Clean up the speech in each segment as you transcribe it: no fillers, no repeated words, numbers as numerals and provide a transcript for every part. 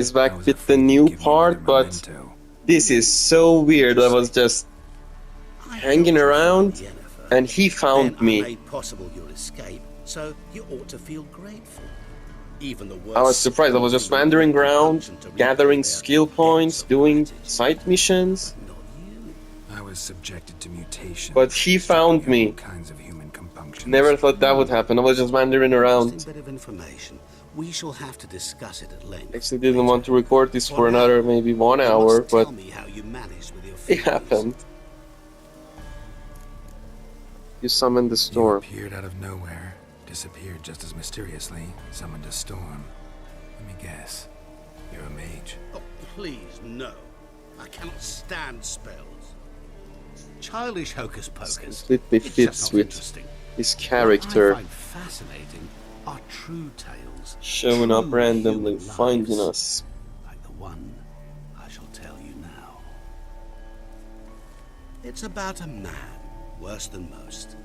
is back with the new part, but this is so weird. I was just hanging around and he found me. I made possible your escape, so you ought to feel grateful. Even the worst I was surprised. I was just wandering around, gathering skill points, doing side missions. Not you. I was subjected to mutation. But he found me. Kinds of human compunctions. Never thought that would happen. I was just wandering around. Interesting bit of information. We shall have to discuss it at length. Actually didn't want to record this for another maybe 1 hour, but tell me how you managed with your it feelings. happened. You summoned the storm. You appeared out of nowhere, disappeared just as mysteriously, summoned a storm. Let me guess. You're a mage. Oh, please, no. I cannot stand spells. Childish hocus pocus. Completely It's just fits not with interesting. his What I character. find fascinating are true tales. Showing up True randomly, human finding lives, us. like the one I shall tell you now. It's about a man, worse than most.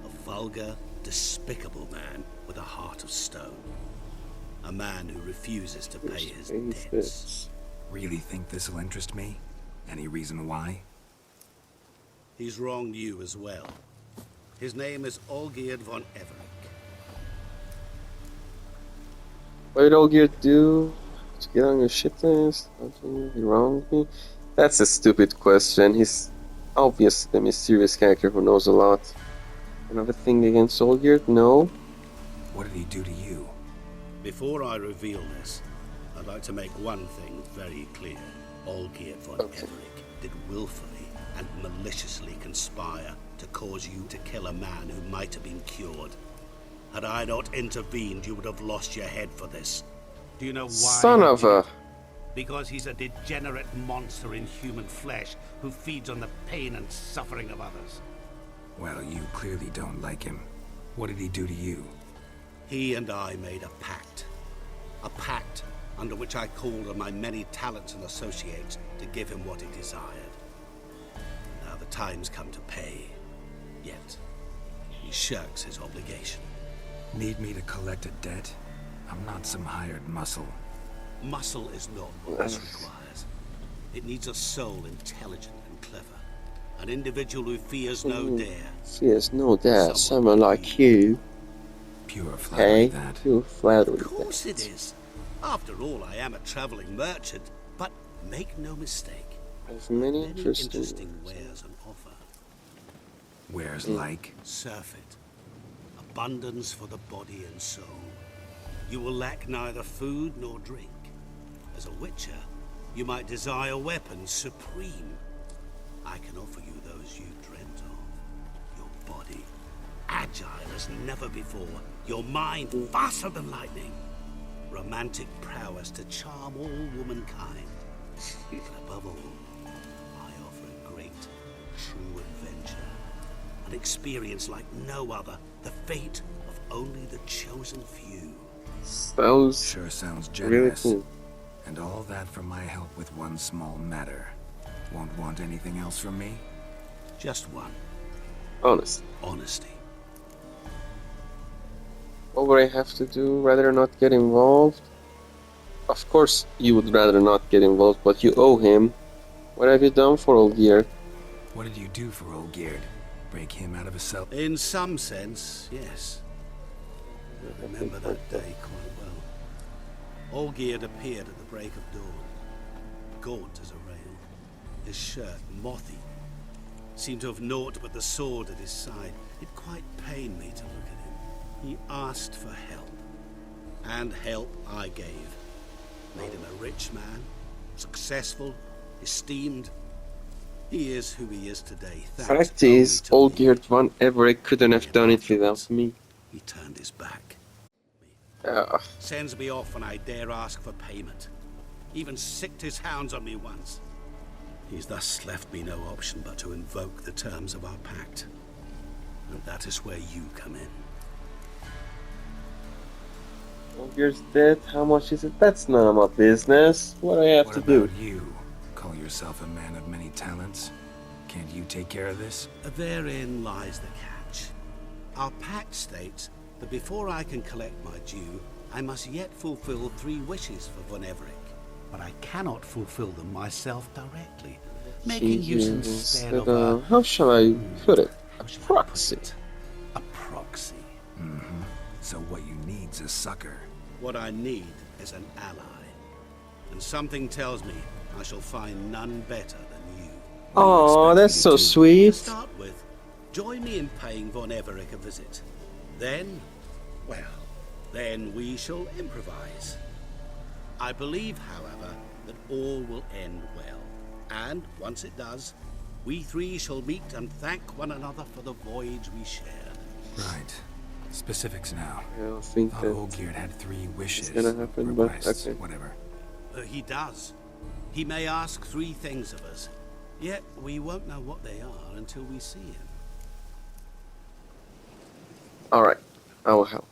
A vulgar, despicable man with a heart of stone. A man who refuses to pay his debts. Really think this'll interest me? Any reason why? He's wronged you as well. His name is Olgierd von Everec. What did Olgierd do to get on your shit list? He wronged me? That's a stupid question. He's obviously a mysterious character who knows a lot. Another thing against Olgierd? No. What did he do to you? Before I reveal this, I'd like to make one thing very clear. Olgierd von Everec did willfully and maliciously conspire to cause you to kill a man who might have been cured. Had I not intervened, you would have lost your head for this. Do you know why? Son of a... Because he's a degenerate monster in human flesh who feeds on the pain and suffering of others. Well, you clearly don't like him. What did he do to you? He and I made a pact. A pact under which I called on my many talents and associates to give him what he desired. Now the time's come to pay. Yet, he shirks his obligation. Need me to collect a debt? I'm not some hired muscle. Muscle is not what this requires. It needs a soul intelligent and clever. An individual who fears no dare. Fears no dare. Someone like you. Pure flattery, Hey, that. pure flattery. Of course it is. After all, I am a traveling merchant. But make no mistake. There's many Many interesting... wares on offer. Wares like? Surfeit. Abundance for the body and soul. You will lack neither food nor drink. As a witcher, you might desire weapons supreme. I can offer you those you dreamt of. Your body, agile as never before. Your mind, faster than lightning. Romantic prowess to charm all womankind. But above all, I offer a great, true adventure. An experience like no other. The fate of only the chosen few. Those Sure sounds really generous. cool. And all that for my help with one small matter. Won't want anything else from me? Just one. Honest. Honesty. What would I have to do? Rather not get involved? Of course you would rather not get involved, but you owe him. What have you done for Olgierd? What did you do for Olgierd? Break him out of his cell? In some sense, yes. I remember that day quite well. Olgierd appeared at the break of dawn, gaunt as a rail, his shirt mothy, seemed to have naught but the sword at his side. It quite pained me to look at him. He asked for help, and help I gave. Made him a rich man, successful, esteemed. He is who he is today. Fact is, Olgierd von Everec couldn't have done it without me. He turned his back. Ugh. Sends me off when I dare ask for payment. Even sicked his hounds on me once. He's thus left me no option but to invoke the terms of our pact. And that is where you come in. Olgierd's dead. How much is it? That's none of my business. What do I have What to about do? you? Call yourself a man of many talents? Can't you take care of this? Therein lies the catch. Our pact states that before I can collect my due, I must yet fulfill 3 wishes for Von Everec. but I cannot fulfill them myself directly, making use instead of how shall I put it? how shall I put Proxy. it? A proxy. So what you need's a sucker. What I need is an ally, and something tells me I shall find none better than you. Oh, that's so To sweet. start with, join me in paying Von Everec a visit. Then, well, then we shall improvise. I believe, however, that all will end well. And once it does, we three shall meet and thank one another for the voyage we shared. Right. Specifics now. I don't think Thought that Olgierd had 3 wishes. gonna happen, but requests, okay. whatever. He does. He may ask 3 things of us, yet we won't know what they are until we see him. Alright, I will help.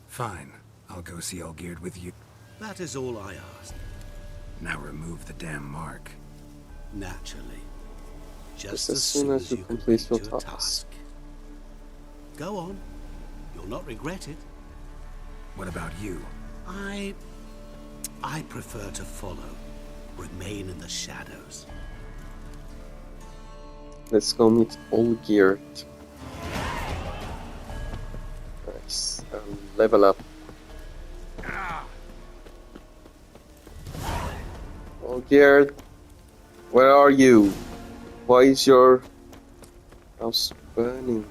Fine. I'll go see Olgierd with you. That is all I ask. Now remove the damn mark. Naturally. Just Just as soon as you complete your your task. Go on. You'll not regret it. What about you? I prefer to follow. Remain in the shadows. Let's go meet Olgierd. Nice. Level up. Olgierd, where are you? Why is your house burning?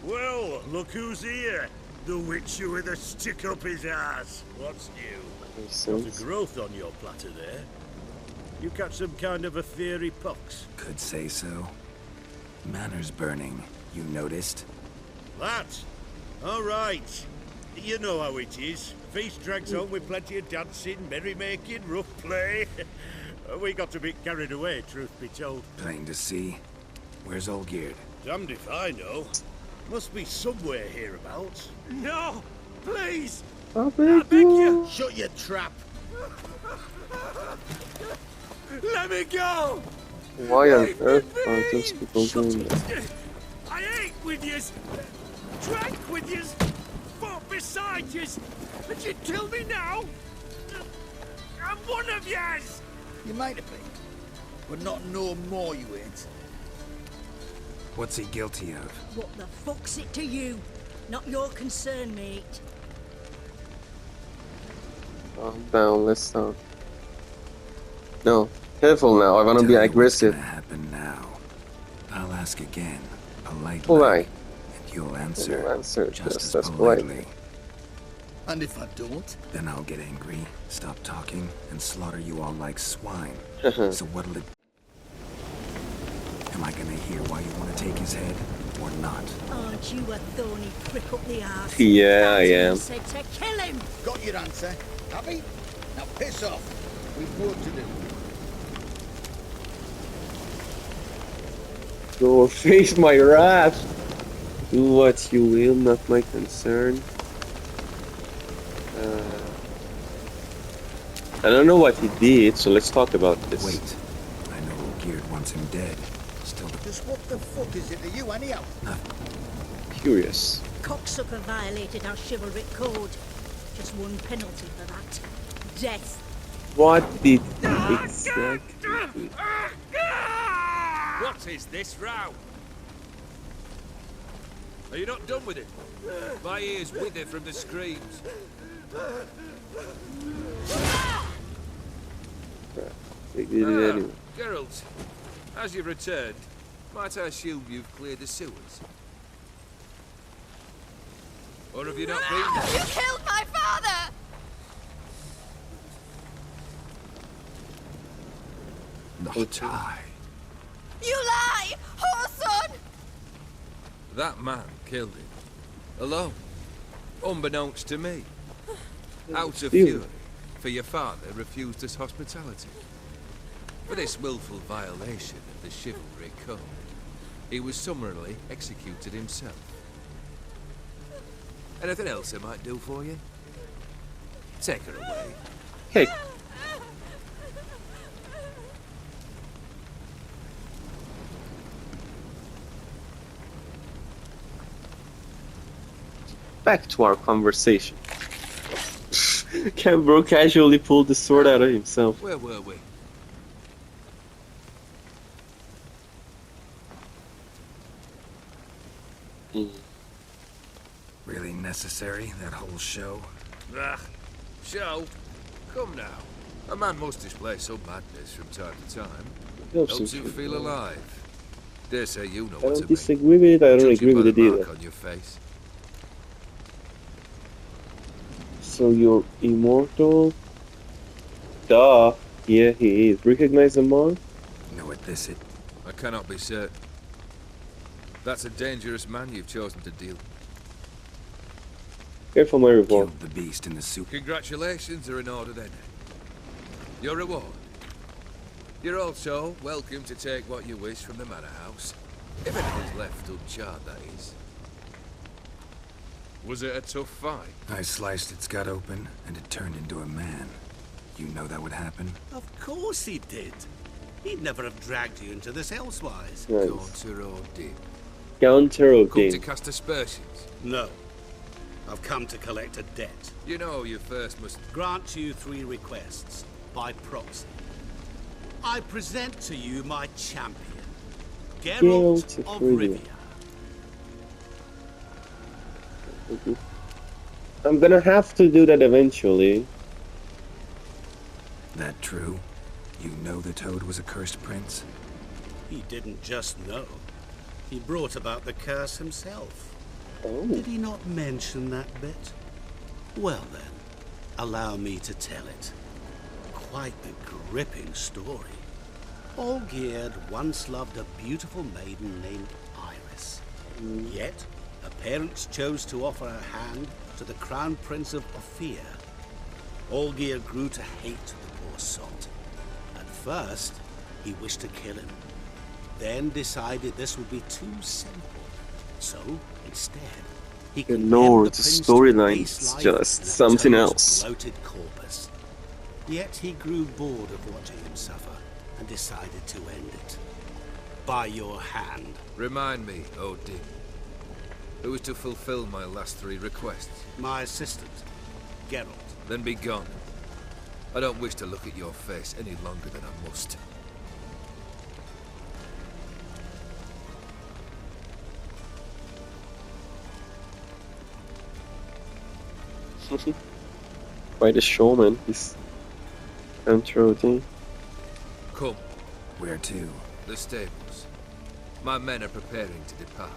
Well, look who's here. The Witcher with a stick up his ass. What's new? Makes Got a sense. growth on your platter there. You catch some kind of a fiery pox. Could say so. Manor's burning. You noticed? That? All right. You know how it is. Feast drags on with plenty of dancing, merrymaking, rough play. We got a bit carried away, truth be told. Plain to see. Where's Olgierd? Damned if I know. Must be somewhere hereabouts. No! Please! I beg you. Shut your trap! Let me go! Why on earth are those people doing that? I ate with yous, drank with yous, fought beside yous, and you kill me now? I'm one of yous! You might have been, but not no more you ain't. What's he guilty of? What the fuck's it to you? Not your concern, mate. Calm down, let's start. No, careful now, I wanna Tell be you what's aggressive. gonna happen now. I'll ask again, politely. Polite. And you'll And answer. you'll answer just just as as politely. And if I don't? Then I'll get angry, stop talking, and slaughter you all like swine. So what'll it... Am I gonna hear why you want to take his head, or not? Aren't you a thorny prick up the arse? Yeah, I am. Said to kill him. Got your answer. Happy? Now piss off. We've work to do. Go face my wrath. Do what you will, not my concern. I don't know what he did, so let's talk about this. Wait. I know Olgierd wants him dead. Still the... Just what the fuck is it to you anyhow? Curious. Cocksucker violated our chivalric code. Just one penalty for that. Death. What did exactly do? What is this row? Are you not done with it? My ears wither from the screams. They did it anyway. Geralt, as you've returned, might I assume you've cleared the sewers? Or have you not been there? You killed my father! Not I. You lie! Whoreson! That man killed him. Alone. Unbeknownst to me. Out of Ew. fury, for your father refused us hospitality. For this willful violation of the chivalry code, he was summarily executed himself. Anything else I might do for you? Take her away. Hey, back to our conversation. Ken Bro casually pulled the sword out of himself. Where were we? Really necessary, that whole show? Ah, show? Come now. A man must display some madness from time to time. Helps you feel alive. Dare say you know I what don't to mean. disagree with it, I don't Judging agree by with it the either. mark on your face. So you're immortal? Duh. Yeah, he is. Recognize the mark? You know what this is? I cannot be certain. That's a dangerous man you've chosen to deal. Careful my revolver. Killed the beast in the soup. Congratulations are in order then. Your reward. You're also welcome to take what you wish from the manor house. If anything's left uncharred, that is. Was it a tough fight? I sliced its gut open, and it turned into a man. You know that would happen? Of course he did. He'd never have dragged you into this elsewise. Nice. Counter or dip? Counter of Come to Dane. cast aspersions. No. I've come to collect a debt. You know you first must... Grant you 3 requests, by proxy. I present to you my champion, Geralt of Rivia. I'm gonna have to do that eventually. That true? You know the Toad was a cursed prince? He didn't just know. He brought about the curse himself. Oh. Did he not mention that bit? Well then, allow me to tell it. Quite the gripping story. Olgierd once loved a beautiful maiden named Iris. Yet, her parents chose to offer her hand to the Crown Prince of Ophir. Olgierd grew to hate the poor sot. At first, he wished to kill him. Then decided this would be too simple. So, instead, he You condemned know, the the prince to storyline base is life just in a something toad's else. bloated corpus. Yet he grew bored of watching him suffer and decided to end it. By your hand. Remind me, Odin. Who is to fulfill my last 3 requests? My assistant, Geralt. Then be gone. I don't wish to look at your face any longer than I must. Quite a showman, he's Counter of Dane. Come, Where to? the stables. My men are preparing to depart.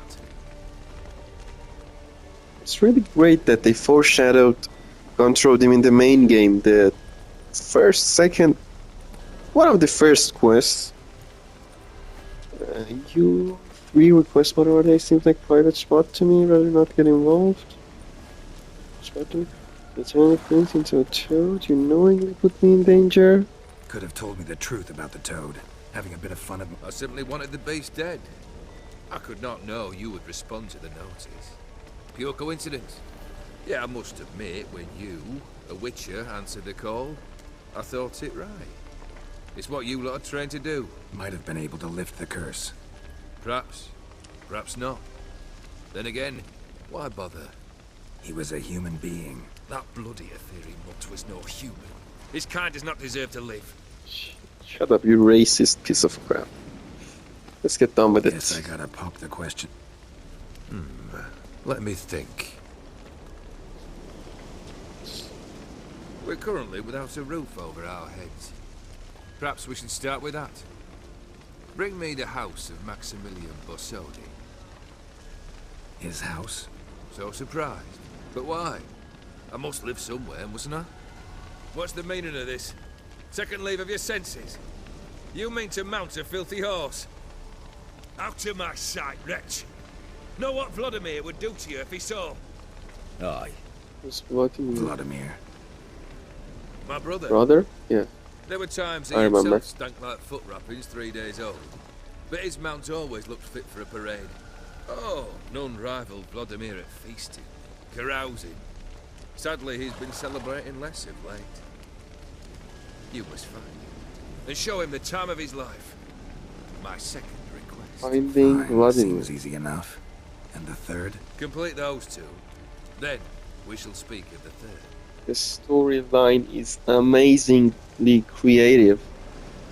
It's really great that they foreshadowed Counter of Dane in the main game. The first, second, one of the first quests. You 3 requests, what are they? Seems like private spot to me, rather not get involved. Spotting the turn prince into a toad, you knowingly put me in danger. Could have told me the truth about the Toad. Having a bit of fun of... I simply wanted the beast dead. I could not know you would respond to the notice. Pure coincidence. Yeah, I must admit, when you, a witcher, answered the call, I thought it right. It's what you lot are trained to do. Might have been able to lift the curse. Perhaps. Perhaps not. Then again, why bother? He was a human being. That bloody Aetheri mutt was no human. His kind does not deserve to live. Shut up, you racist piece of crap. Let's get done with Guess I it. gotta pop the question. Let me think. We're currently without a roof over our heads. Perhaps we should start with that. Bring me the house of Maximilian Borsodi. His house? So surprised. But why? I must live somewhere, mustn't I? What's the meaning of this? Second leave of your senses? You mean to mount a filthy horse? Out of my sight, wretch! Know what Vladimir would do to you if he saw? Aye. What do you mean? Vladimir. My brother. Brother? Yeah. There were times he I remember. himself stank like foot wrappings 3 days old. But his mount always looked fit for a parade. Oh, none rivaled Vladimir at feasting, carousing. Sadly, he's been celebrating less of late. You must find him, and show him the time of his life. My second request. Finding Fine, Vladimir. seems easy enough. And the third? Complete those 2, Then we shall speak of the third. The storyline is amazingly creative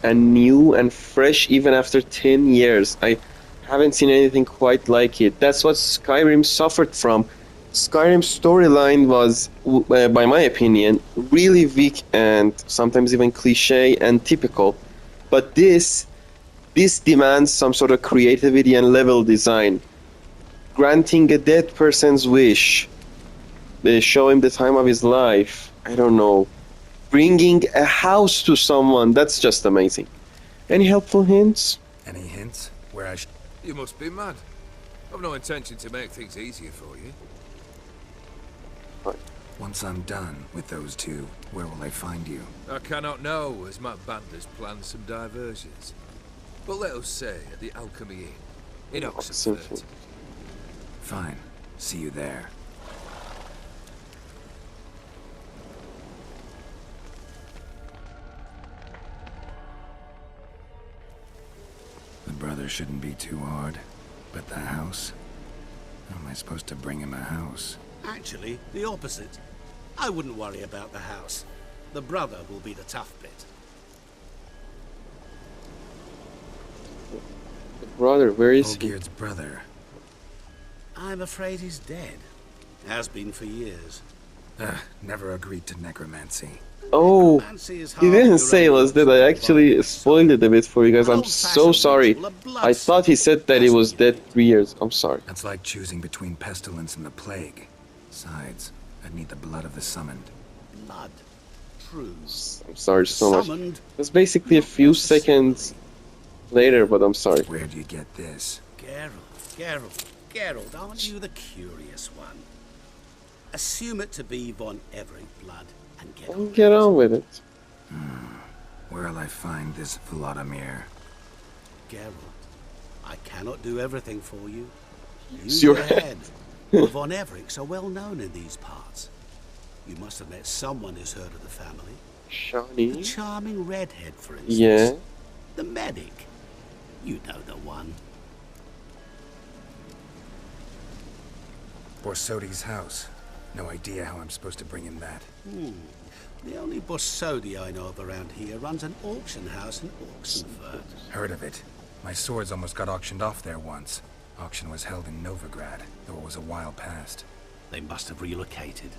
and new and fresh even after 10 years. I haven't seen anything quite like it. That's what Skyrim suffered from. Skyrim's storyline was, by my opinion, really weak and sometimes even cliche and typical. But this demands some sort of creativity and level design. Granting a dead person's wish, show him the time of his life, I don't know. Bringing a house to someone, that's just amazing. Any helpful hints? Any hints? Where I should... You must be mad. I've no intention to make things easier for you. Once I'm done with those two, where will I find you? I cannot know, as my band has planned some diversions. But let us say at the Alchemy Inn, in Oxenfurt. Fine. See you there. The brother shouldn't be too hard. But the house? How am I supposed to bring him a house? Actually, the opposite. I wouldn't worry about the house. The brother will be the tough bit. The brother, where is he? Olgierd's brother. I'm afraid he's dead. Has been for years. Never agreed to necromancy. Oh, Necromancy is he hard didn't to say us, did I? Actually spoiled it a bit for you guys. I'm so sorry. I thought he said that he was dead 3 years. I'm sorry. That's like choosing between pestilence and the plague. Besides, I'd need the blood of the summoned. Blood. True. I'm sorry so much. Summoned. It's basically a few seconds later, but I'm sorry. Where'd you get this? Geralt, aren't you the curious one? Assume it to be von Everett blood and get on. Get on with it. Where'll I find this Vladimir? Geralt, I cannot do everything for you. Use Use your your head. The von Evericks are well known in these parts. You must have met someone who's heard of the family. The Shawnee? charming redhead, for instance. Yeah. The medic. You know the one. Borsodi's house. No idea how I'm supposed to bring him that. The only Borsodi I know of around here runs an auction house in Oxenfurt. Heard of it. My swords almost got auctioned off there once. Auction was held in Novigrad, though it was a while past. They must have relocated.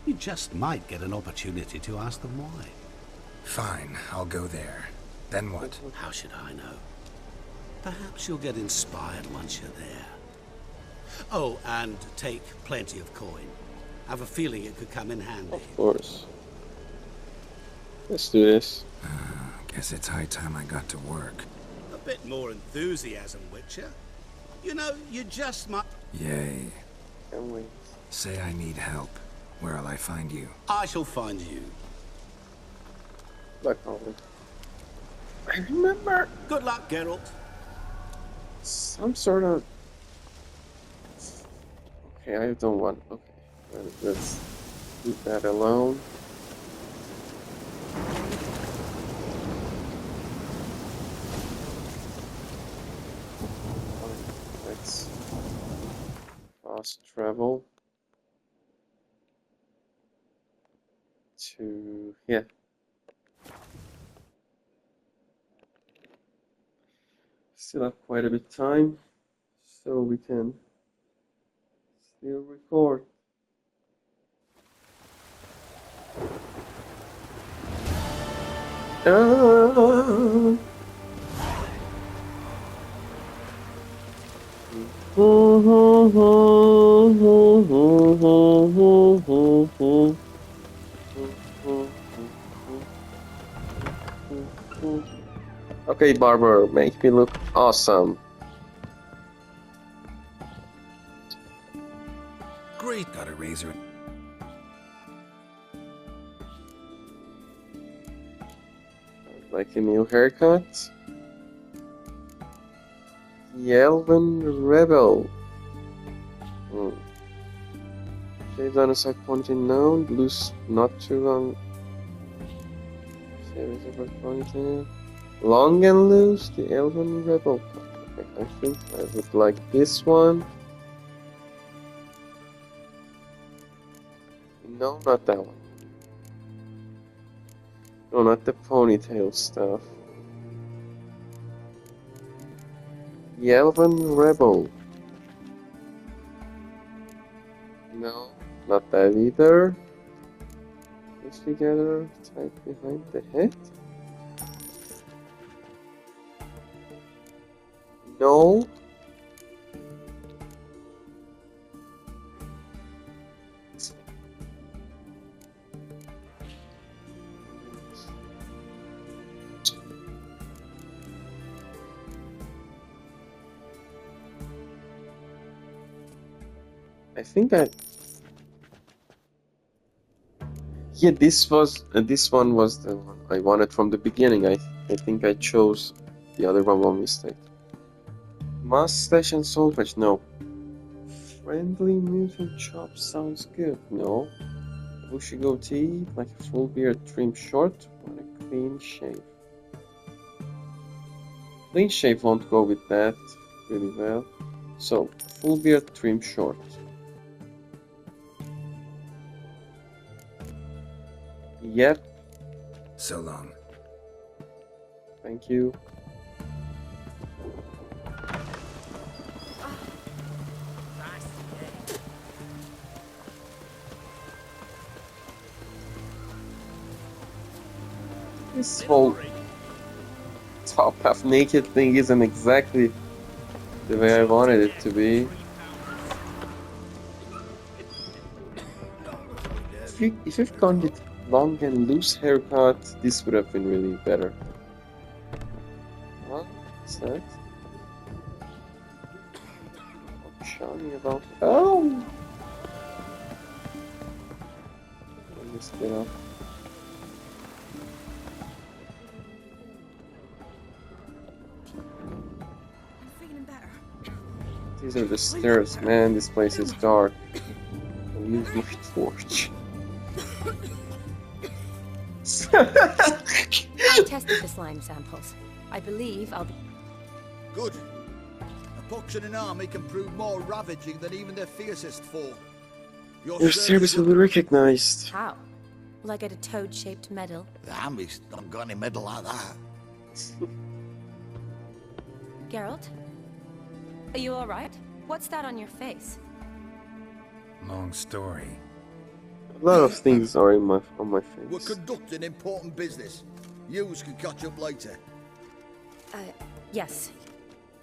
You just might get an opportunity to ask them why. Fine, I'll go there. Then what? How should I know? Perhaps you'll get inspired once you're there. Oh, and take plenty of coin. I have a feeling it could come in handy. Of course. Let's do this. Guess it's high time I got to work. A bit more enthusiasm, Witcher. You know, you just might... Yay. Can't wait. Say I need help. Where'll I find you? I shall find you. Black Hole. I remember Good luck, Geralt. some sort of... Okay, I don't want... Okay, let's leave that alone. Let's fast travel to here. Still have quite a bit of time, so we can still record. Okay, Barber, make me look awesome. Great. Got a razor. Like a new haircut. The Elven Rebel. Shaved on a side pointing known. Blues not too long. Series of pointing. Long and loose. The Elven Rebel. Okay, I think I would like this one. No, not that one. No, not the ponytail stuff. The Elven Rebel. No, not that either. Push together, tight behind the head. No. I think yeah, this one was the one I wanted from the beginning. I think I chose the other one by mistake. Mustache and soul patch, no. Friendly mutant chop sounds good, no. Bushy goatee, like a full beard trimmed short, or a clean shave. Clean shave won't go with that really well. So, full beard trimmed short. Yep. So long. Thank you. This whole top half naked thing isn't exactly the way I wanted it to be. If you've gone with long and loose haircut, this would have been really better. What's that? What's shiny about? Oh! Let me spin off. These are the stairs, man. This place is dark. I'll use my torch. I tested the slime samples. I believe I'll be... Good. A pox in an army can prove more ravaging than even their fiercest foe. Your service will be recognized. How? Will I get a toad-shaped medal? The army's not got any medal like that. Geralt? Are you alright? What's that on your face? Long story. A lot of things are on my We're face. conducting important business. Yous can catch up later. Yes.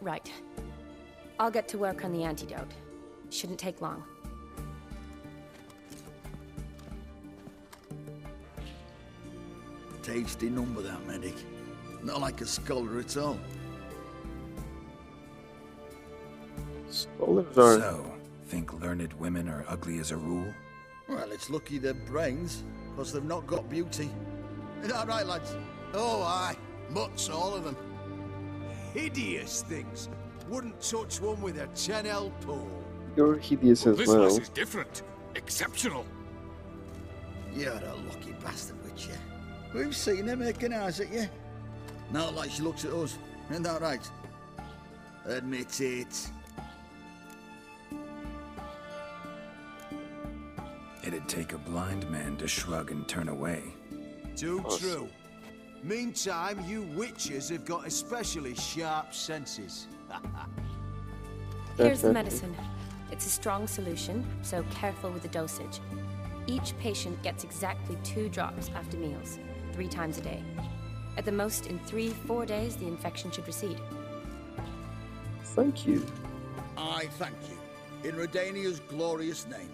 Right. I'll get to work on the antidote. Shouldn't take long. Tasty number, that medic. Not like a scholar at all. Scholars are... So, think learned women are ugly as a rule? Well, it's lucky they're brains, because they've not got beauty. Is that right, lads? Oh, aye. Mutts, all of them. Hideous things. Wouldn't touch one with a 10L pole. You're hideous as This well. place is different. Exceptional. You're a lucky bastard, Witcher. We've seen her making eyes at you. Not like she looks at us. Isn't that right? Admit it. It'd take a blind man to shrug and turn away. Too true. Meantime, you witches have got especially sharp senses. Here's the medicine. It's a strong solution, so careful with the dosage. Each patient gets exactly 2 drops after meals, 3 times a day. At the most, in 3-4 days, the infection should recede. Thank you. I thank you. In Redania's glorious name.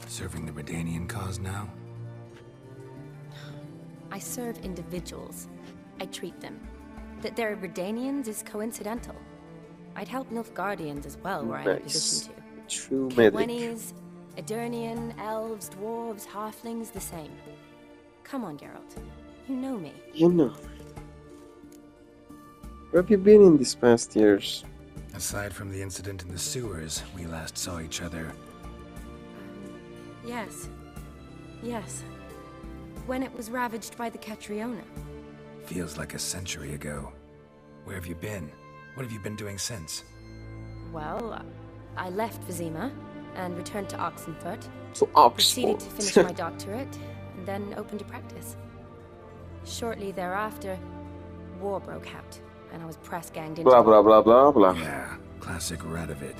Serving the Redanian cause now? I serve individuals. I treat them. That they're Redanians is coincidental. I'd help Nilfgaardians as well, were I in a position to. True medic. Wennies, Edirnian, elves, dwarves, halflings, the same. Come on, Geralt. You know me. You know. Where have you been in these past years? Aside from the incident in the sewers, we last saw each other. Yes. Yes. When it was ravaged by the Catriona. Feels like a century ago. Where have you been? What have you been doing since? Well, I left Vizima and returned to Oxenfurt. To Proceeded Oxford. to finish my doctorate, and then opened a practice. Shortly thereafter, war broke out, and I was press ganged into Blah blah blah blah blah. Yeah, classic Radovid.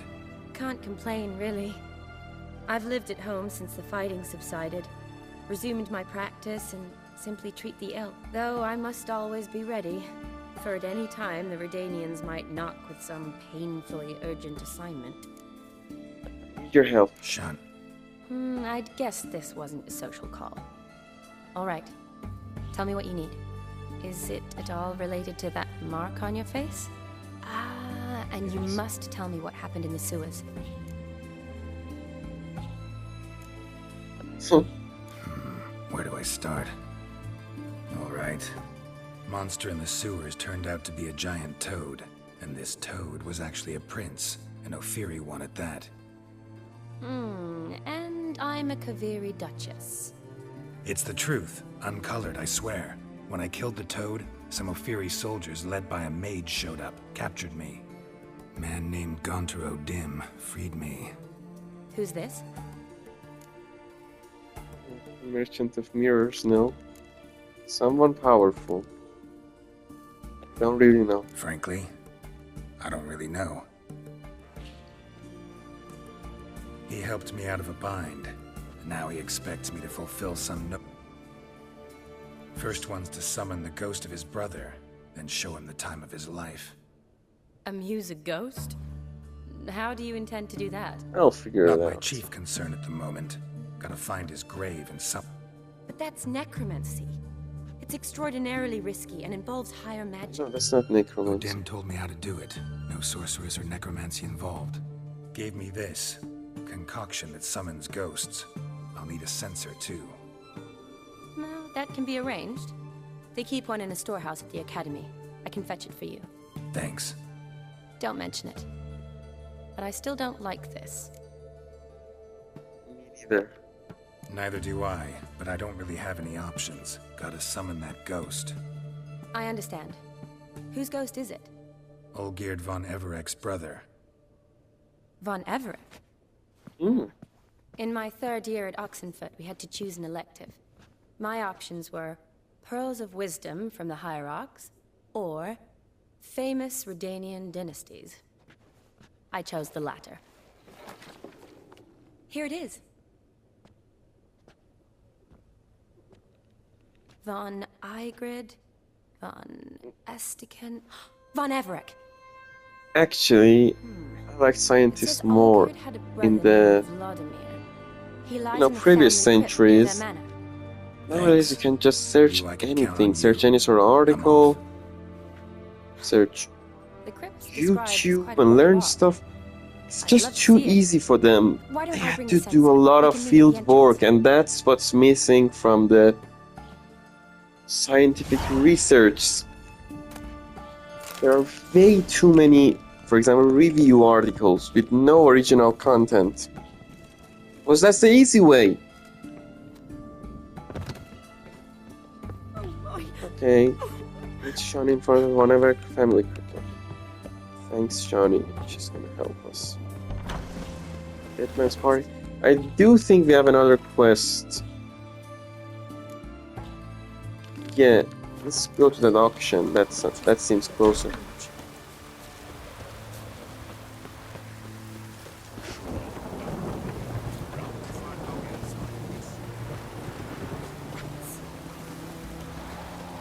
Can't complain, really. I've lived at home since the fighting subsided, resumed my practice, and simply treat the ill. Though I must always be ready, for at any time the Redanians might knock with some painfully urgent assignment. Need your help. Sean. I'd guess this wasn't a social call. All right. Tell me what you need. Is it at all related to that mark on your face? Ah, and you must tell me what happened in the sewers. Where do I start? All right. Monster in the sewers turned out to be a giant toad, and this toad was actually a prince, an Ophiri one at that. And I'm a Kaviri Duchess. It's the truth, uncolored, I swear. When I killed the toad, some Ophiri soldiers led by a mage showed up, captured me. Man named Gontaro Dim freed me. Who's this? Merchant of Mirrors, no. Someone powerful. Don't really know. Frankly, I don't really know. He helped me out of a bind, and now he expects me to fulfill some First one's to summon the ghost of his brother, then show him the time of his life. Amuse a ghost? How do you intend to do that? I'll figure Not it my out. chief concern at the moment. Gotta find his grave and But that's necromancy. It's extraordinarily risky and involves higher magic. No, that's not necromancy. Odin told me how to do it. No sorcerers or necromancy involved. Gave me this concoction that summons ghosts. I'll need a censer too. Well, that can be arranged. They keep one in a storehouse at the academy. I can fetch it for you. Thanks. Don't mention it. But I still don't like this. Me neither. Neither do I, but I don't really have any options. Gotta summon that ghost. I understand. Whose ghost is it? Olgierd von Everek's brother. Von Everett? In my third year at Oxenfurt, we had to choose an elective. My options were Pearls of Wisdom from the Hierarchs, or Famous Redanian Dynasties. I chose the latter. Here it is. Von Igrid, Von Estiken, Von Everek. Actually, I like scientists more in the previous centuries. Nowadays you can just search anything, search any sort of article, search YouTube and learn stuff. It's just too easy for them. They have to do a lot of field work, and that's what's missing from the scientific research. There are way too many, for example, review articles with no original content. Because that's the easy way. Okay, it's Shawnee in front of one of our family. Thanks, Shawnee. She's gonna help us. Deadman's Party. I do think we have another quest. Yeah, let's go to that auction. That seems closer.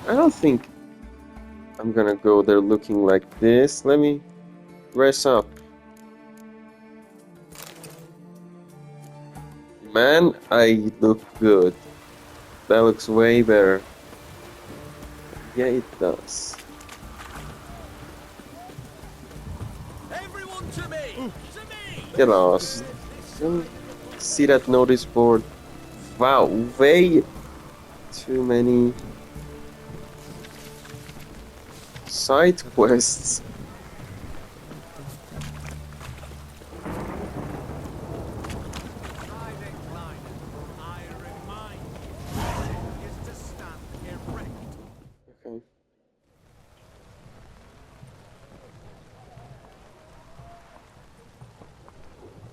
I don't think I'm gonna go there looking like this. Let me dress up. Man, I look good. That looks way better. Yeah, it does. Everyone to me! To me! Get lost. See that notice board? Wow, way too many side quests. Okay.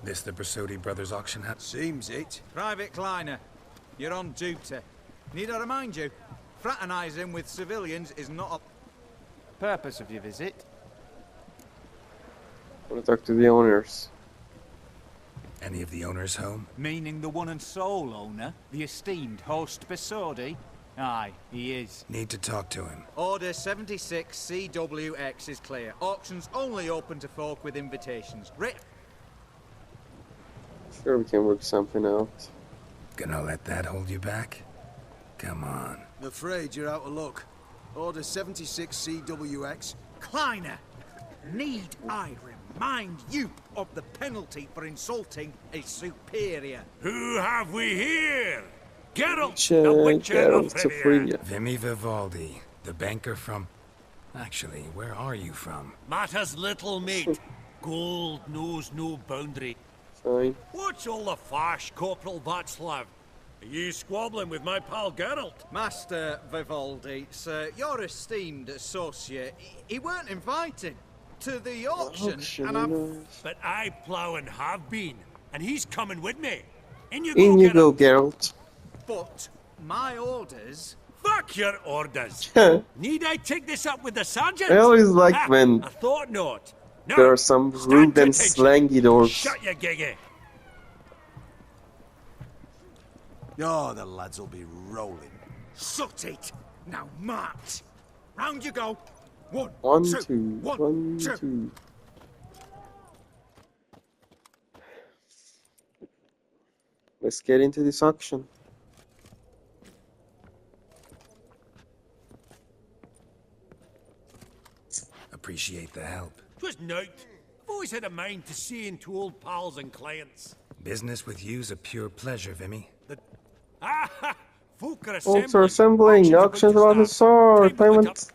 This the Brasodi Brothers auction house? Seems it. Private Kleiner, you're on duty. Need I remind you, fraternizing with civilians is not a purpose of your visit. I want to talk to the owners. Any of the owners home? Meaning the one and sole owner, the esteemed host Brasodi? Aye, he is. Need to talk to him. Order 76 CWX is clear. Auctions only open to folk with invitations. Sure, we can work something out. Gonna let that hold you back? Come on. I'm afraid you're out of luck. Order 76 CWX. Kleiner, need I remind you of the penalty for insulting a superior? Who have we here? Geralt, the Witcher Geralt of of Rivia. Rivia. Vimy Vivaldi, the banker from... Actually, where are you from? Matters little, mate. Gold knows no boundary. Fine. What's all the fash, Corporal Václav? Are you squabbling with my pal Geralt? Master Vivaldi, sir, your esteemed associate, he weren't invited to the auction, and I'm... But I plough and have been, and he's coming with me. In you In you go, go, Geralt. But my orders... Fuck your orders. Need I take this up with the sergeant? I always like when I thought not. No, there are some stand rude to and attention. slangy dogs. Shut your giggy. Oh, the lads will be rolling. Shut it! Now march! Round you go! One, One, two, two, one, two. Let's get into this auction. Appreciate the help. 'Twas nowt. I've always had a mind to see into old pals and clients. Business with you's a pure pleasure, Vimy. Ah, folk are Folks are assembling. Auctions about the sword. Payment.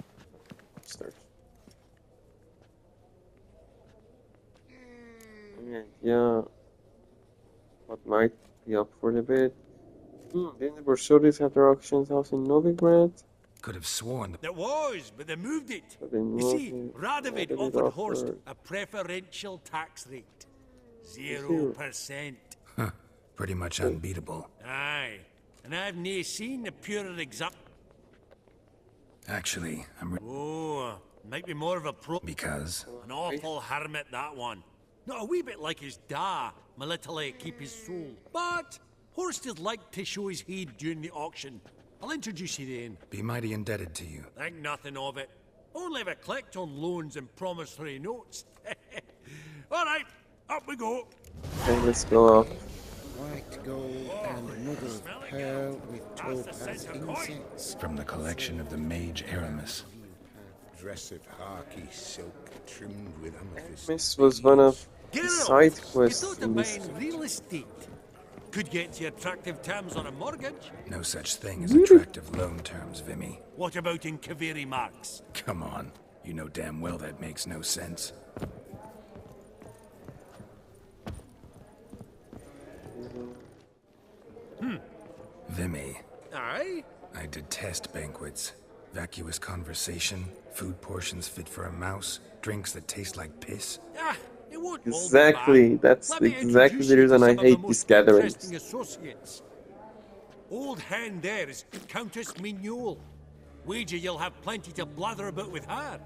Yeah. What might be up for debate? Didn't the Brasodis have their auctions house in Novigrad? Could have sworn There was, but they moved it. But they You moved see, it. Radovid Radovid offered Horst offered- a preferential tax rate. 0%. pretty much unbeatable. Aye. And I've nae seen a purer example. Actually, I'm... Oh, might be more of a pro... Because? An awful hermit, that one. Not a wee bit like his da, my little keep his soul. But Horst is like to show his heed during the auction. I'll introduce you then. Be mighty indebted to you. Think nothing of it. Only if I collect on loans and promissory notes. All right, up we go. Okay, let's go up. White gold and mother of pearl with topaz incense. From the collection of the mage Aramis. Dress of harky silk trimmed with amethyst. This was one of the Geralt, side you quests thought in of this. buying real estate. Could get you attractive terms on a mortgage. No such thing as attractive loan terms, Vimy. What about in Kaviri Marks? Come on. You know damn well that makes no sense. Vimy, Aye? I detest banquets. Vacuous conversation, food portions fit for a mouse, drinks that taste like piss. Ah, it won't all be Exactly. bad. That's Let me exactly introduce the you to reason I some of the hate most these gatherings. interesting associates. Old hand there is Countess Mignol. Wager you'll have plenty to blather about with her.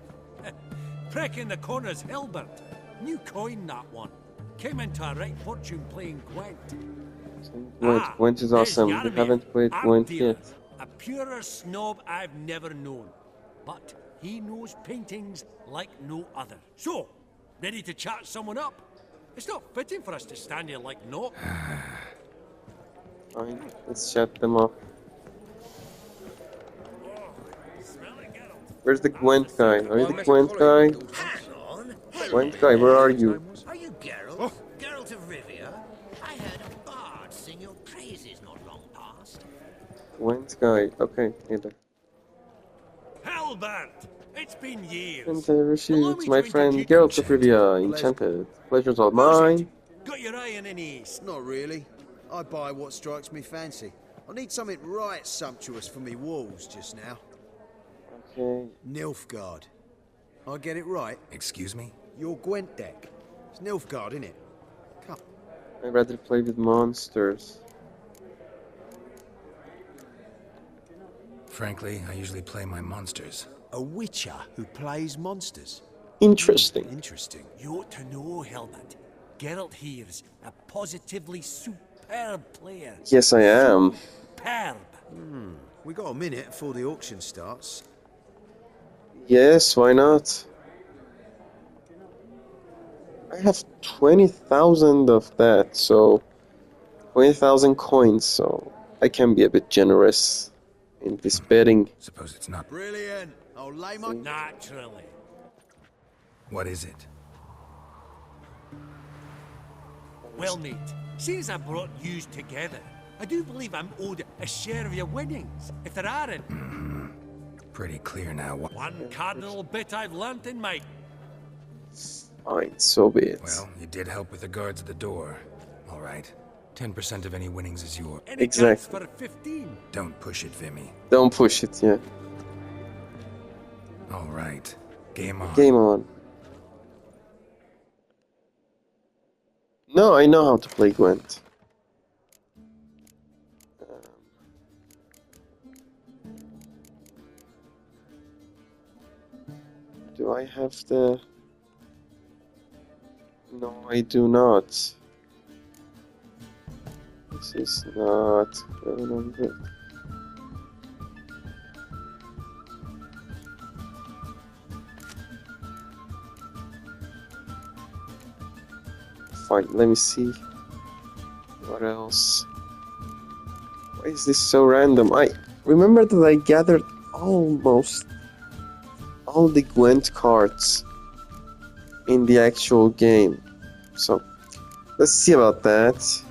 Prick in the corner's Hilbert. New coin, that one. Came into a right fortune playing Gwent. Gwent is there's awesome. We Jaromir, haven't played art Gwent dealer. yet. A purer snob I've never known. But he knows paintings like no other. So, ready to chat someone up? It's not fitting for us to stand here like no. Fine, let's shut them up. Where's the Gwent guy? Are you the Gwent guy? Hang on. Gwent guy, where are you? Are you Geralt? Geralt of Rivia? I heard a bard sing your praises not long past. Gwent guy. Okay, either. Halbert! It's been years. And Rashid, my friend Geralt of Rivia, enchanted. Pleasure's all mine. Got your eye on any? Not really. I buy what strikes me fancy. I need something right sumptuous for me walls just now. Okay. Nilfgaard. I get it right? Excuse me? Your Gwent deck. It's Nilfgaard, innit? Come. I'd rather play with monsters. Frankly, I usually play my monsters. A witcher who plays monsters. Interesting. Interesting. You ought to know, Helmut. Geralt here's a positively superb player. Yes, I am. Superb. We got a minute before the auction starts. Yes, why not? I have 20,000 of that, so 20,000 coins, so I can be a bit generous in this betting. Suppose it's not. Brilliant. I'll lay my... Naturally. What is it? Well, mate, since I brought yous together, I do believe I'm owed a share of your winnings. If there aren't... Pretty clear now. One cardinal bit I've learnt in my... Fine, so be it. Well, you did help with the guards at the door. All right. 10% of any winnings is yours. Any Exactly. chance for 15? Don't push it, Vimy. Don't push it, yeah. All right. Game on. Game on. No, I know how to play Gwent. Do I have the... No, I do not. This is not going on good. Fine, let me see. What else? Why is this so random? I remember that I gathered almost all the Gwent cards in the actual game. So, let's see about that.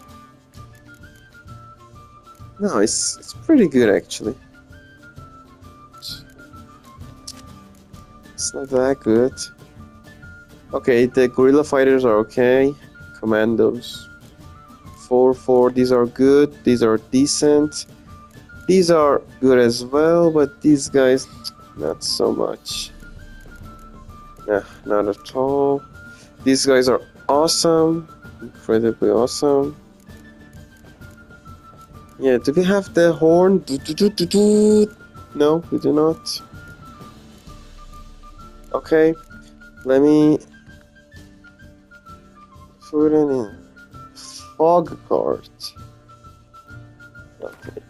No, it's pretty good actually. It's not that good. Okay, the guerrilla fighters are okay. Commandos. 4-4, these are good. These are decent. These are good as well, but these guys, not so much. Nah, not at all. These guys are awesome. Incredibly awesome. Yeah, do we have the horn? No, we do not. Okay, let me put it in. Fog card. Okay.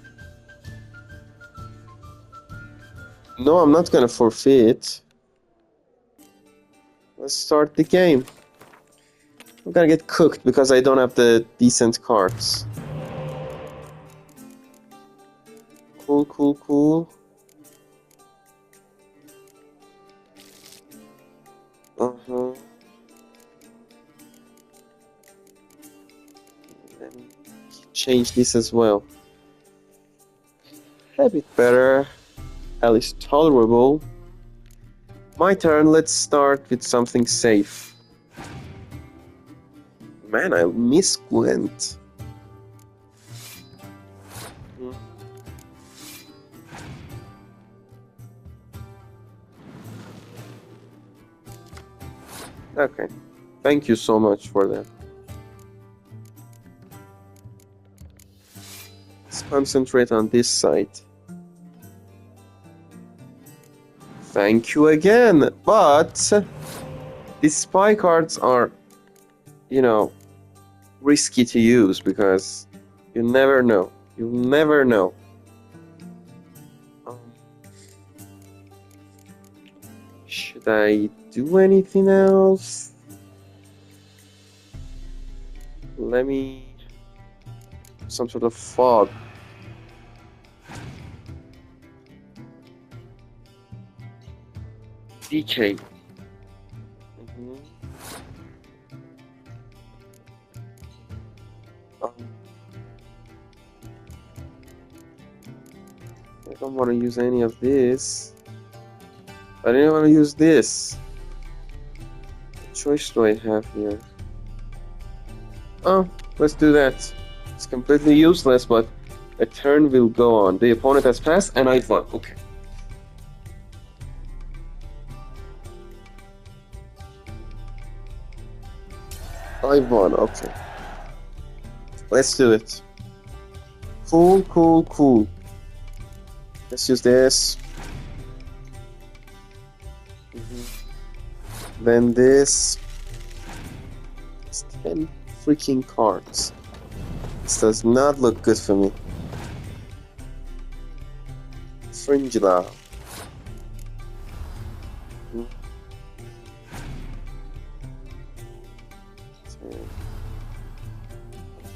No, I'm not gonna forfeit. Let's start the game. I'm gonna get cooked because I don't have the decent cards. Cool, cool, cool. Uh-huh. Let me change this as well. A bit better. At least tolerable. My turn, let's start with something safe. Man, I miss Gwent. Okay, thank you so much for that. Let's concentrate on this side. Thank you again, but these spy cards are, you know, risky to use because you never know. You never know. Should I do anything else? Let me... some sort of fog. DK. I don't want to use any of this. I didn't want to use this. What choice do I have here? Oh, let's do that. It's completely useless, but a turn will go on. The opponent has passed and I won. Okay. I won, okay. Let's do it. Cool, cool, cool. Let's use this. Then this. It's 10 freaking cards. This does not look good for me. Fringilla.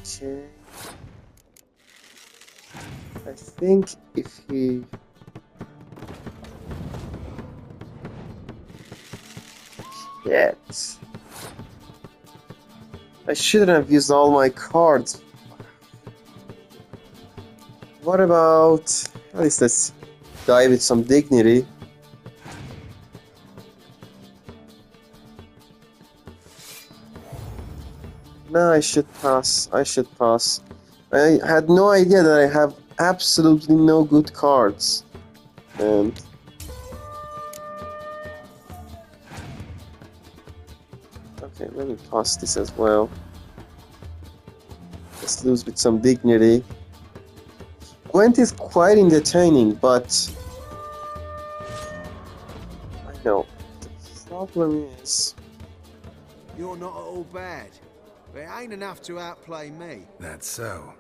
Okay. I think if he... Shit. I shouldn't have used all my cards. What about... At least let's die with some dignity. No, I should pass. I should pass. I had no idea that I have absolutely no good cards. And... Okay, let me pass this as well. Let's lose with some dignity. Gwent is quite entertaining, but... I know. The problem is... You're not at all bad. But it ain't enough to outplay me. That's so.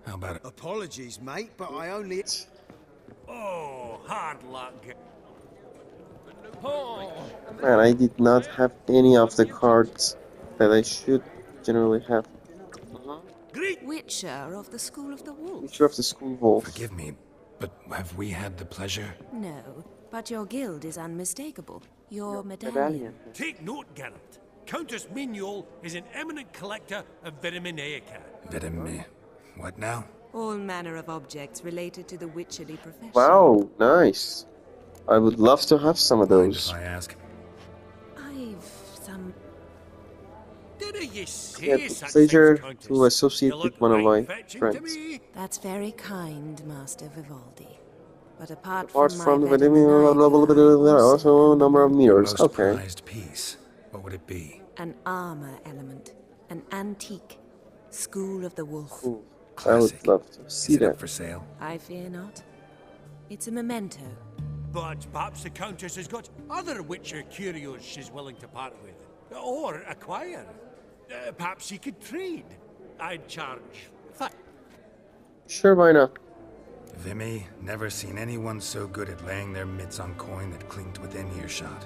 How about it? Apologies, mate, but I only... Oh, hard luck. Man, I did not have any of the cards that I should generally have. Witcher of the School of the Wolf. Witcher of the School of Wolf. Forgive me, but have we had the pleasure? No, but your guild is unmistakable. Your medallion. Take note, Geralt. Countess Mignoul is an eminent collector of Vitaminaica. What now? All manner of objects related to the witcherly profession. Wow, nice. I would love to have some of those. If I ask. I've some... Did you say Yeah, such pleasure things, Countess? to associate with one of my friends. That's very kind, Master Vivaldi. But apart Apart from the my there are also a number of mirrors. Most Okay. prized piece. What would it be? an armor element, an antique, School of the Wolf. Cool. I would love to see that. For sale? I fear not. It's a memento. But perhaps the Countess has got other Witcher curios she's willing to part with. Or acquire. Perhaps she could trade. I'd charge. Sure, why not? Vimy, never seen anyone so good at laying their mitts on coin that clinked within earshot.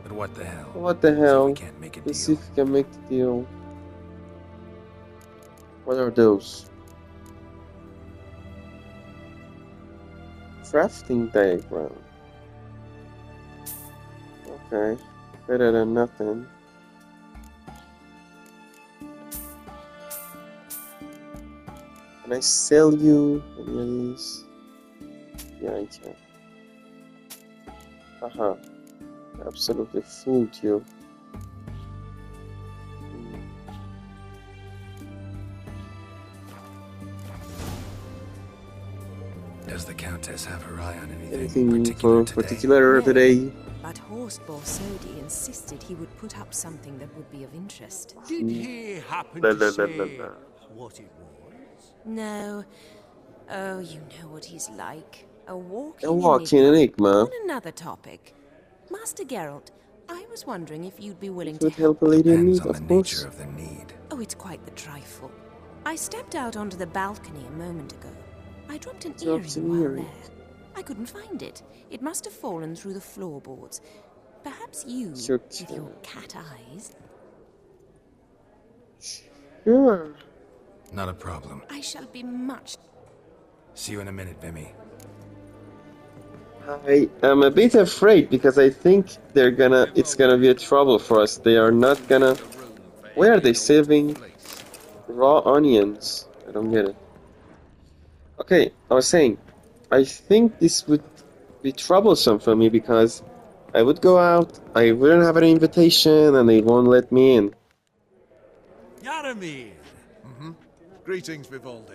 But what the hell? What the hell? See if we can't make a Let's see deal. if we can make the deal. What are those? Crafting diagram. Okay. Better than nothing. Can I sell you any of these? Yeah, I can. Haha. Absolutely fooled you. Does the Countess have her eye on anything Anything for particular today? But Horst Borsodi insisted he would put up something that would be of interest. Did he happen La, to la, la, say la, la. what it was? No. Oh, you know what he's like. A walking, A walking enigma. On another topic. Master Geralt, I was wondering if you'd be willing It to would help a lady in Depends need, on of the course. nature of the need. Oh, it's quite the trifle. I stepped out onto the balcony a moment ago. I dropped an Dropped earring an while earring. there. I couldn't find it. It must have fallen through the floorboards. Perhaps you, Sure. with your cat eyes... Sure. Not a problem. I shall be much... See you in a minute, Vimy. I am a bit afraid because I think it's gonna be a trouble for us. They are not gonna... Where are they saving raw onions? I don't get it. Okay, I was saying, I think this would be troublesome for me because I would go out, I wouldn't have an invitation, and they won't let me in. Yaramir! Greetings, Vivaldi.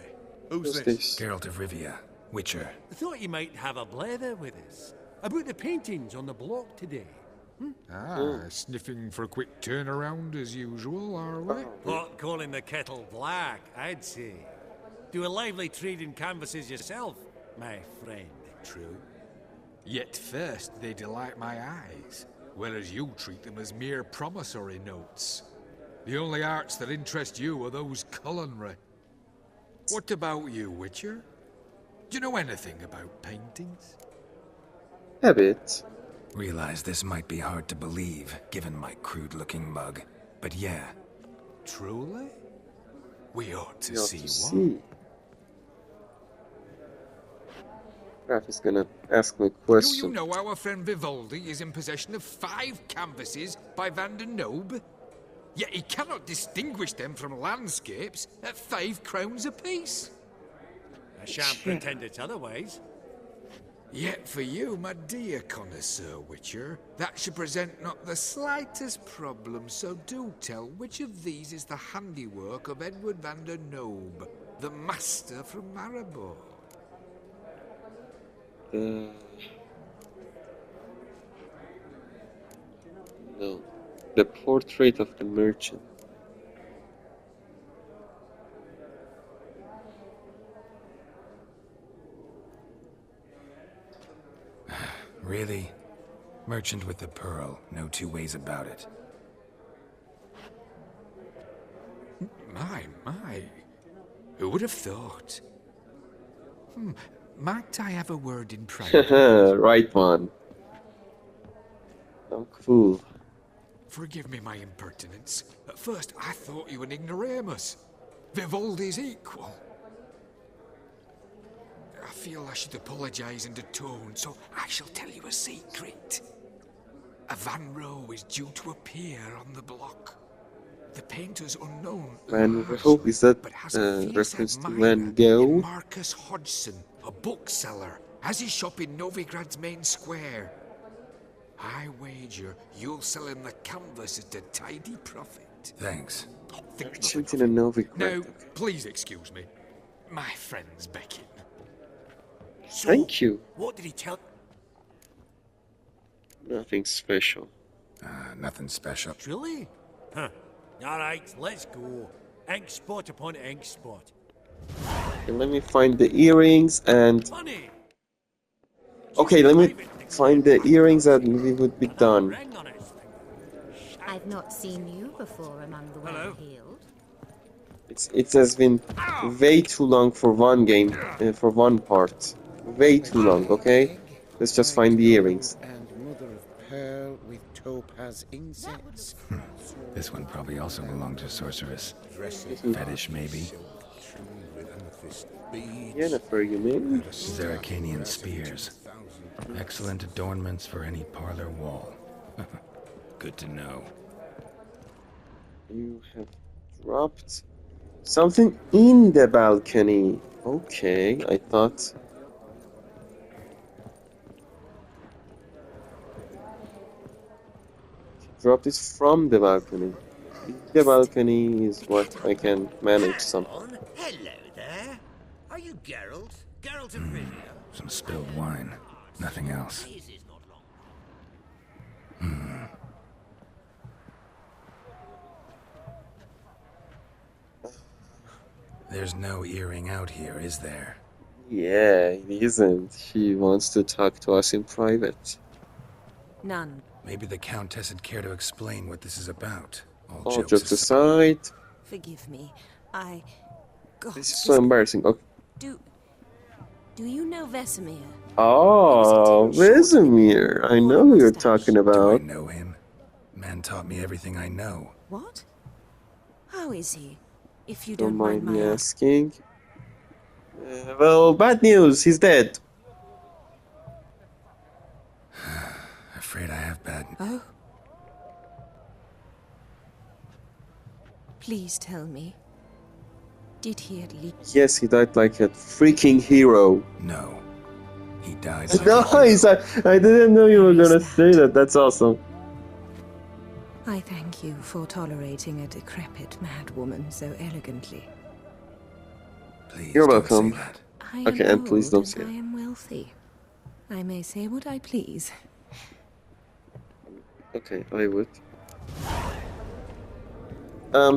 Who's Who's this? this? Geralt of Rivia, Witcher. I thought you might have a blather with us about the paintings on the block today. Sniffing for a quick turnaround as usual, are we? Pot calling the kettle black, I'd say. Do a lively trade in canvases yourself, my friend. True. Yet first they delight my eyes, whereas you treat them as mere promissory notes. The only arts that interest you are those culinary. What about you, Witcher? Do you know anything about paintings? A bit. Realize this might be hard to believe, given my crude-looking mug. But yeah. Truly? We ought to We ought see to one. see. Graf is gonna ask me a question. Do you know our friend Vivaldi is in possession of 5 canvases by Van der Nobe? Yet he cannot distinguish them from landscapes at 5 crowns apiece. I shan't pretend it's otherwise. Yet for you, my dear connoisseur Witcher, that should present not the slightest problem, so do tell which of these is the handiwork of Edward van der Nobe, the master from Maribor. No. The portrait of the merchant. Really? Merchant with the pearl, no two ways about it. My. Who would have thought? Might I have a word in private? Right one. Oh, cool. Forgive me my impertinence. At first I thought you an ignoramus. Vivaldi's equal. I feel I should apologize and atone, so I shall tell you a secret. A Van Rohe is due to appear on the block. The painter's unknown. Van Rohe, is that reference to Van Gogh? Marcus Hodgson, a bookseller, has his shop in Novigrad's main square. I wager you'll sell him the canvas at a tidy profit. Thanks. Merchant in a Novigrad. Now, please excuse me. My friend's Beckett. So, Thank you. What did he tell? Nothing special. Nothing special. Truly? Huh. Alright, let's go. Ink spot upon ink spot. Okay, let me find the earrings and... Money! Okay, let me find the earrings and we would be done. I've not seen you before among the well-heeled. It has been way too long for one game, for one part. Way too long, okay? Let's just find the earrings. And mother of pearl with topaz insets. This one probably also belonged to sorceress. Fetish, maybe. Yennefer, you mean? Zeracanian spears. Excellent adornments for any parlor wall. Good to know. You have dropped something in the balcony. Okay, I thought... Dropped it from the balcony. The balcony is what I can manage somehow. Hello there. Are you Geralt? Geralt of Rivia? Some spilled wine. Nothing else. There's no earring out here, is there? Yeah, it isn't. She wants to talk to us in private. None. Maybe the Countess would care to explain what this is about. All jokes aside... Forgive me. God, This is so embarrassing. Okay. Do you know Vesemir? Oh, Vesemir. I know who you're talking Do I about. know him? Man taught me everything I know. What? How is he? If you Don't don't mind mind me my asking. Well, bad news. He's dead. Afraid I have bad. Oh? Please tell me. Did he at least... Yes, he died like a freaking hero. No. He died. Nice! I didn't know you were gonna say that. That's awesome. I thank you for tolerating a decrepit madwoman so elegantly. Please You're don't say welcome. that. I Okay, am and please old don't and say I it. am wealthy. I may say what I please. Okay, I would.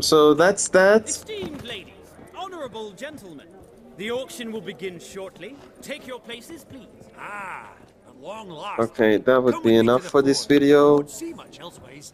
So that's that. Esteemed ladies, honorable gentlemen, the auction will begin shortly. Take your places, please. Ah, at long last. Okay, that would be enough for this video. Don't see much elsewise.